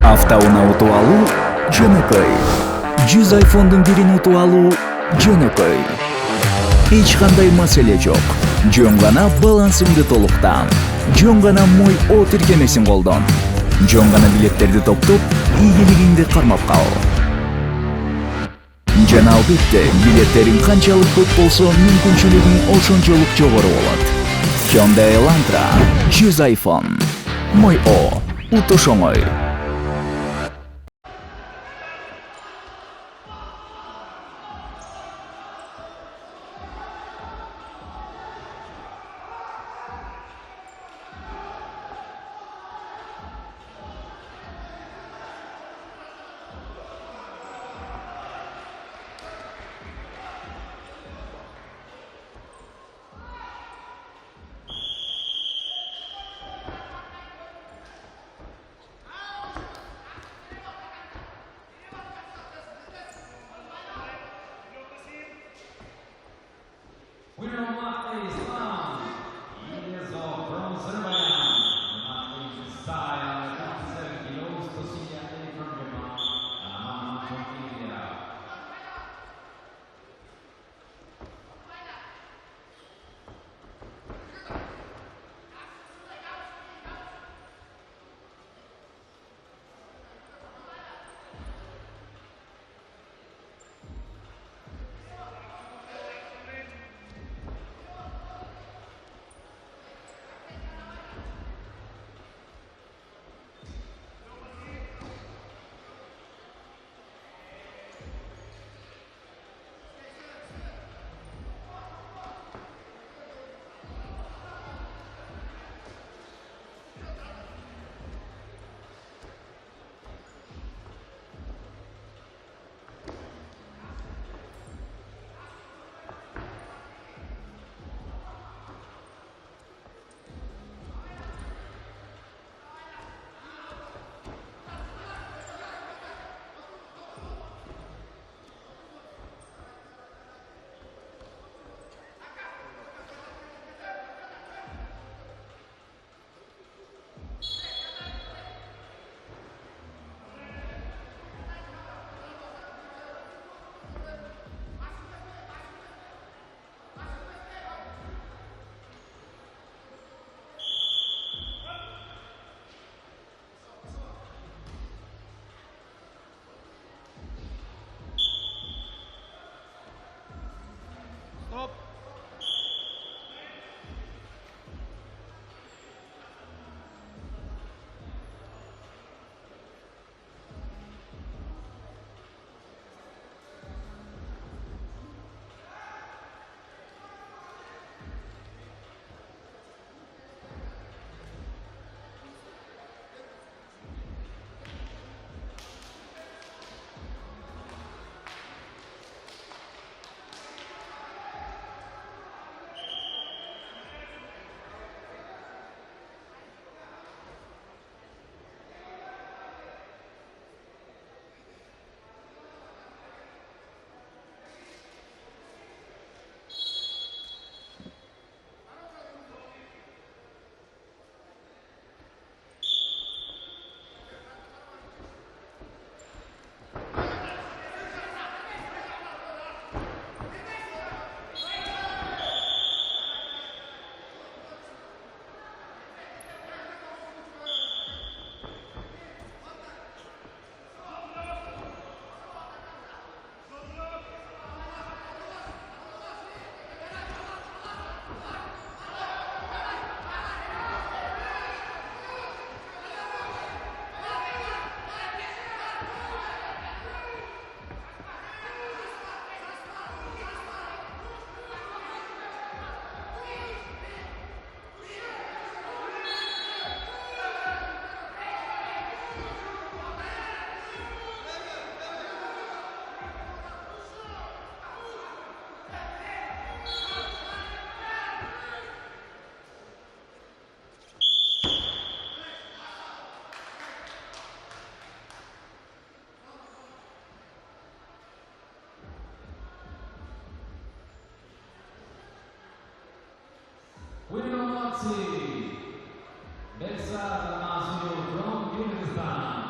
Автауна утуп алуу жөнөкөй. 100 айфондун бирин утуп алуу жөнөкөй. Эч кандай маселе жок. Жөн гана балансыңды толуктан. Жөн гана Мой О тиркемесин колдон. Жөн гана билеттерди топтоп, ийгилигиңди кармап кал. Жана албетте, билеттериң канчалык көп болсо, мүмкүнчүлүгүң ошончолук жогору болот. Hyundai Elantra 100 iPhone. Мой О. Утуш оңой. Winner of Motley's Islam, he is of from Azerbaijan. Motley's style, 57 kilos, Tosilia from Japan, and from India. Stop. Winner of Motley, Behzad Nasir from Kyrgyzstan.